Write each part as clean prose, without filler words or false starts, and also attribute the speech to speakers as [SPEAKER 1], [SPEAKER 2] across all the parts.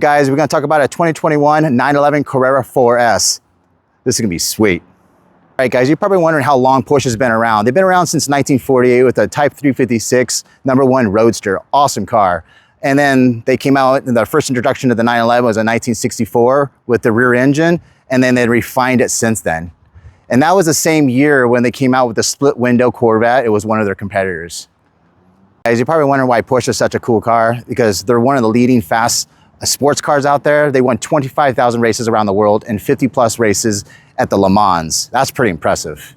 [SPEAKER 1] guys, we're gonna talk about a 2021 911 Carrera 4S. This is gonna be sweet. All right, guys, you're probably wondering how long Porsche's been around. They've been around since 1948 with a Type 356 #1 Roadster, awesome car. And then they came out, and the first introduction to the 911 was in 1964 with the rear engine, and then they refined it since then. And that was the same year when they came out with the split window Corvette. It was one of their competitors. Guys, you're probably wondering why Porsche is such a cool car, because they're one of the leading fast sports cars out there. They won 25,000 races around the world and 50 plus races at the Le Mans. That's pretty impressive.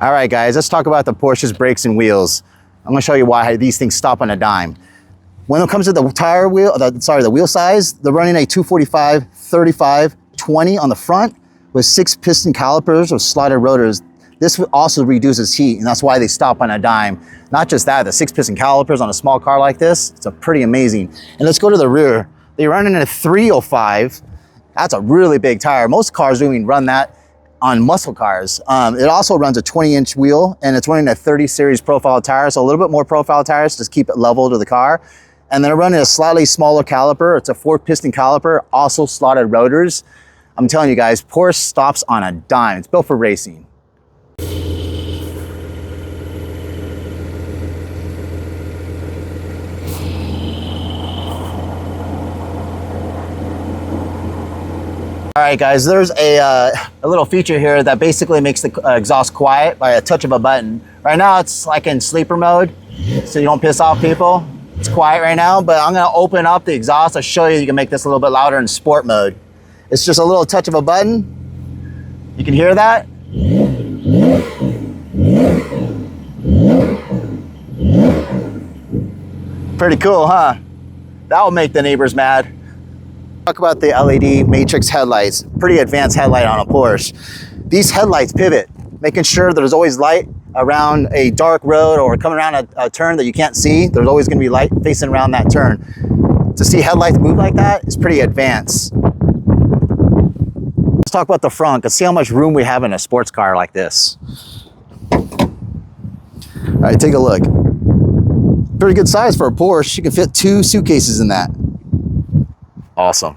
[SPEAKER 1] All right, guys, let's talk about the Porsche's brakes and wheels. I'm gonna show you why these things stop on a dime. When it comes to the the wheel size, they're running a 245, 35, 20 on the front with 6 piston calipers or slotted rotors. This also reduces heat, and that's why they stop on a dime. Not just that, the 6 piston calipers on a small car like this, it's a pretty amazing. And let's go to the rear. They run in a 305. That's a really big tire. Most cars don't even run that on muscle cars. It also runs a 20-inch wheel, and it's running a 30 series profile tire, so a little bit more profile tires to keep it level to the car. And they're running a slightly smaller caliper. It's a 4-piston caliper, also slotted rotors. I'm telling you guys, Porsche stops on a dime. It's built for racing. All right, guys, there's a little feature here that basically makes the exhaust quiet by a touch of a button. Right now, it's like in sleeper mode, so you don't piss off people. It's quiet right now, but I'm gonna open up the exhaust. I'll show you can make this a little bit louder in sport mode. It's just a little touch of a button. You can hear that? Pretty cool, huh? That will make the neighbors mad. Talk about the LED matrix headlights. Pretty advanced headlight on a Porsche. These headlights pivot, making sure there's always light around a dark road or coming around a turn that you can't see. There's always gonna be light facing around that turn. To see headlights move like that is pretty advanced. Let's talk about the front. Let's see how much room we have in a sports car like this. All right, take a look. Pretty good size for a Porsche. You can fit 2 suitcases in that. Awesome.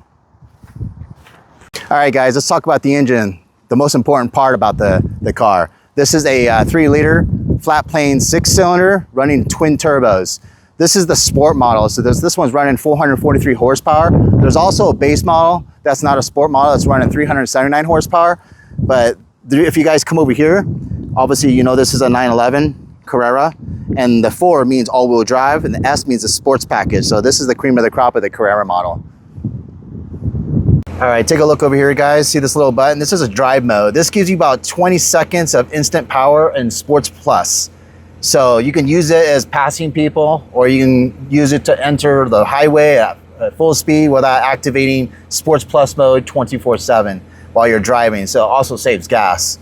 [SPEAKER 1] All right, guys, let's talk about the engine. The most important part about the car. This is a 3-liter flat plane 6-cylinder running twin turbos. This is the sport model. So this one's running 443 horsepower. There's also a base model that's not a sport model that's running 379 horsepower. But if you guys come over here, obviously you know this is a 911 Carrera, and the 4 means all-wheel drive, and the S means the sports package. So this is the cream of the crop of the Carrera model. All right, take a look over here, guys. See this little button? This is a drive mode. This gives you about 20 seconds of instant power in Sports Plus. So you can use it as passing people, or you can use it to enter the highway at full speed without activating Sports Plus mode 24/7 while you're driving. So it also saves gas.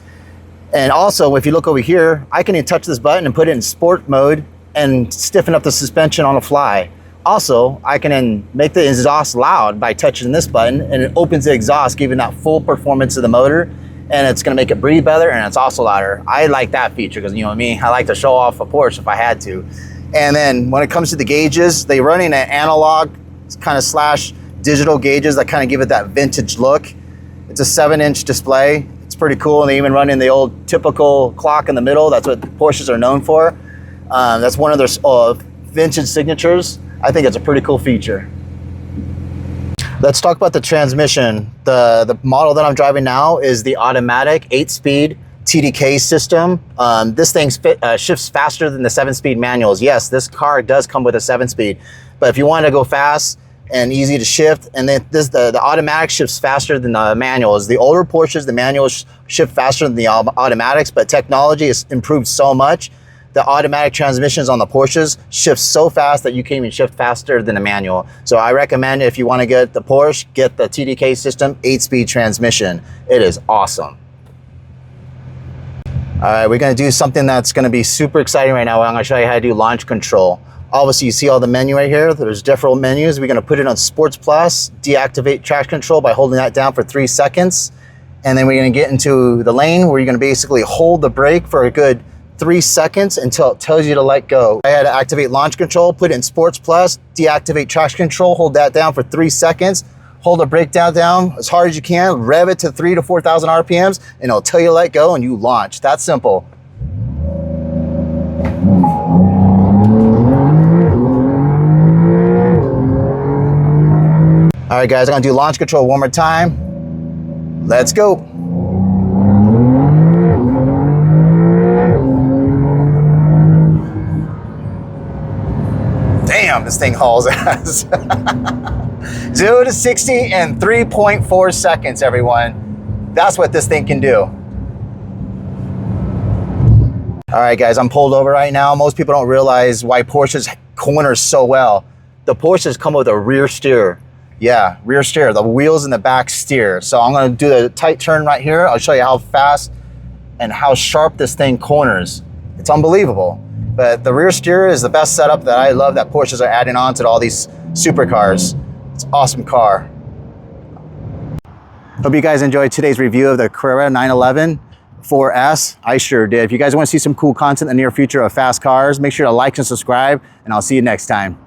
[SPEAKER 1] And also, if you look over here, I can touch this button and put it in sport mode and stiffen up the suspension on the fly. Also, I can then make the exhaust loud by touching this button, and it opens the exhaust, giving that full performance of the motor, and it's gonna make it breathe better, and it's also louder. I like that feature because, you know me, I like to show off a Porsche if I had to. And then when it comes to the gauges, they run in an analog kind of slash digital gauges that kind of give it that vintage look. It's a 7-inch display. It's pretty cool, and they even run in the old typical clock in the middle. That's what Porsches are known for. That's one of their vintage signatures. I think it's a pretty cool feature. Let's talk about the transmission. The model that I'm driving now is the automatic 8-speed TDK system. This thing shifts faster than the 7-speed manuals. Yes, this car does come with a 7-speed, but if you want to go fast and easy to shift, and then the automatic shifts faster than the manuals. The older Porsches, the manuals shift faster than the automatics, but technology has improved so much. The automatic transmissions on the Porsches shift so fast that you can even shift faster than a manual. So I recommend, if you want to get the Porsche, get the TDK system 8-speed transmission. It is awesome. All right, we're going to do something that's going to be super exciting right now. I'm going to show you how to do launch control. Obviously, you see all the menu right here. There's different menus. We're going to put it on Sports Plus, deactivate traction control by holding that down for 3 seconds. And then we're going to get into the lane where you're going to basically hold the brake for a good 3 seconds until it tells you to let go. I had to activate launch control, put it in Sports Plus, deactivate traction control, hold that down for 3 seconds, Hold the brake down as hard as you can, rev it to 3,000 to 4,000 RPMs, and it'll tell you to let go and you launch. That's simple. All right, guys, I'm gonna do launch control one more time. Let's go. Damn, this thing hauls ass. 0 to 60 in 3.4 seconds, everyone. That's what this thing can do. All right, guys, I'm pulled over right now. Most people don't realize why Porsches corner so well. The Porsches come with a rear steer. Yeah, rear steer. The wheels in the back steer. So I'm gonna do the tight turn right here. I'll show you how fast and how sharp this thing corners. It's unbelievable. But the rear steer is the best setup that I love that Porsches are adding on to all these supercars. It's an awesome car. Hope you guys enjoyed today's review of the Carrera 911 4S. I sure did. If you guys want to see some cool content in the near future of fast cars, make sure to like and subscribe, and I'll see you next time.